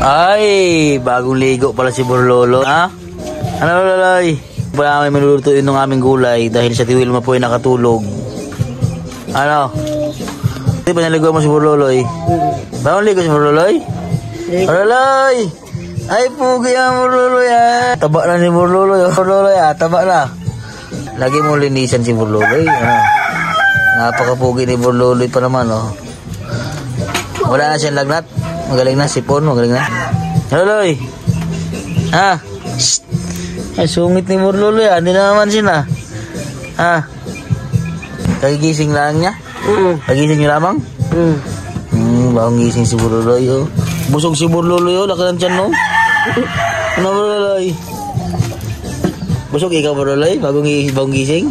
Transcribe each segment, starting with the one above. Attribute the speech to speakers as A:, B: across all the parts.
A: Ay, bagong ligo pala si Borlolo. Ha? Ano, Loloy? Wala kami malulutuin ng aming gulay dahil sa Tiwilma po ay nakatulog. Ano? Hindi pa naligo mo si Borloloy? Bagong ligo si Borloloy? Borloloy! Ay, pugi ang Borloloy ah. Taba na ni Borloloy. Borloloy ah, taba na. Lagi mo linisan si Borloloy. Ano? Napakapugi ni Borloloy pa naman oh. Wala na siyang lagnat. Magaling na, sipon, magaling na. Borloloy! Ha? Shhh! Ay, sungit ni Borloloy ah. Hindi na naman siya. Ha? Kagigising lang niya? Kagising niyo lamang? Bagong gising si Borloloy oh. Busog si Borloloy oh. Laki ng tiyan no? Ano Borloloy? Busog ikaw Borloloy? Bagong gising?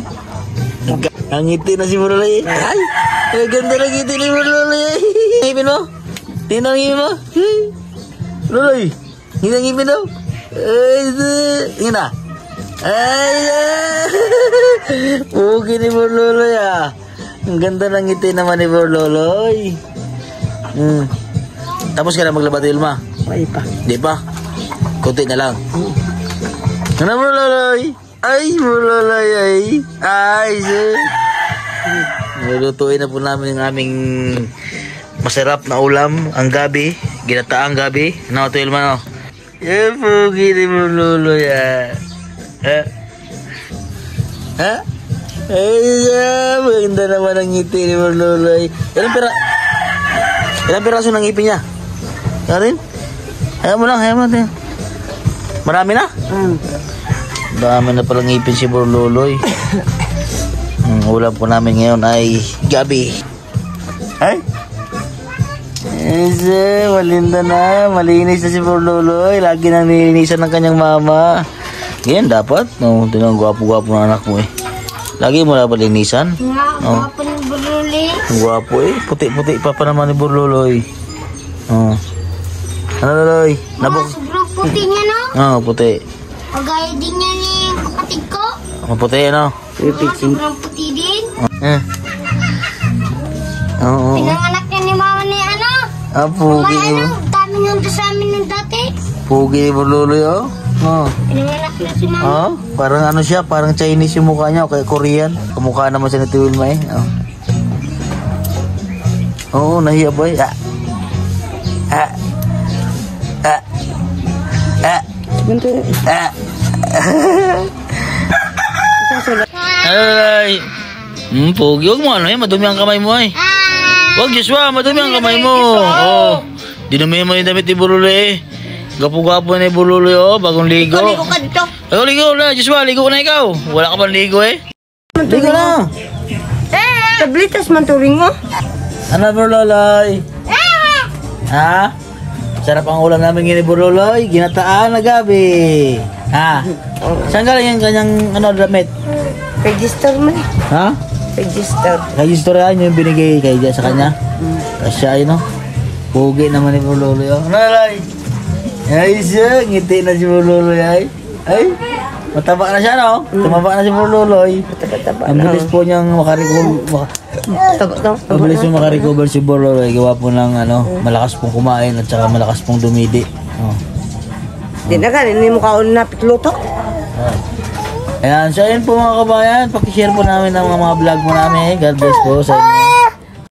A: Ang ngiti na si Borloloy. Ay! Ay, ganda na ngiti ni Borloloy. Ngipin mo? Tingnan ang ngipin mo? Borloloy! Ngiti ang ngipin daw? Ay, tingnan na. Ay, pugi ni Borloloy ah. Ang ganda ng ngiti naman ni Borloloy. Tapos ka na maglaba Tilma?
B: Ay pa.
A: Di pa? Kunti na lang. Ano Borloloy? Ay, Borloloy ay. Ay, sir. Nilutuin na po namin yung aming masarap na ulam. Ang gabi. Ginataang gabi. Ano, Tilma no? Eh, pugi ni Borloloy ah. Ha? Ha? Ay, maganda naman ang ngiti ni Borloloy. Ilang piraso ng ngipin niya? Karin? Hayaan mo lang. Marami na? Dami na palang ngipin si Borloloy. Ulam po namin ngayon ay gabi. Ay? Malinda na. Malinis na si Borloloy. Lagi nang nilinisan ng kanyang mama. Ganyan dapat. No, tinang gwapo-gwapo ng anak mo eh. Lagi mo dapat linisan.
C: Gwapo ni Borloloy.
A: Gwapo eh. Puti-puti pa naman ni Borloloy. Oh. Ano Loloy?
C: Sobrang puti niya no?
A: Oo, puti.
C: Pagaya din niya ni kapatid ko.
A: Puti ano?
C: Sobrang puti din.
A: Oo.
C: Pinanganak niya ni mama ni ano?
A: Pugi ni
C: Dami nang sa amin nung dati.
A: Pugi ni Borloloy oh.
C: Pinanganak na si mama.
A: Parang ano siya, parang Chinese yung mukha niya, o kaya Korean. Kamukha naman siya ni Tiwilma eh. Oo, nahiya boy. Ay. Pugi, huwag mo ano eh, madumi ang kamay mo eh. Huwag Joshua, madumi ang kamay mo. Dinumi mo yung damit ni Borloloy eh. Gapo-gapo na yung Borloloy oh, bagong ligo.
C: Ligo ka dito.
A: Ligo na, Joshua, ligo na ikaw. Wala ka pang ligo eh. Ligo na.
B: Tablitas man turing mo.
A: Ano Borloloy? Ha? Sarap ang ulam namin ngayon ni Borloloy. Ginataan na gabi. Ha? Saan galing yung kanyang damit?
B: Register man.
A: Ha?
B: Register.
A: Register yan yung binigay kay sa kanya. Kasya yun no? Pugi naman ni Borloloy oh. Ano Loloy? Ay siya, ngiti na si Borloloy ay. Ay, mataba na siya no? Tumaba na si Borloloy. Ang bilis po niyang mabilis yung makarecover si Borloloy. Gawa po ng malakas pong kumain at saka malakas pong dumidi.
B: Di na ka, hindi mo kaon na pitluto.
A: Ayan, so yun po mga kabayan. Pakishare po namin ang mga vlog mo namin. God bless po sa inyo.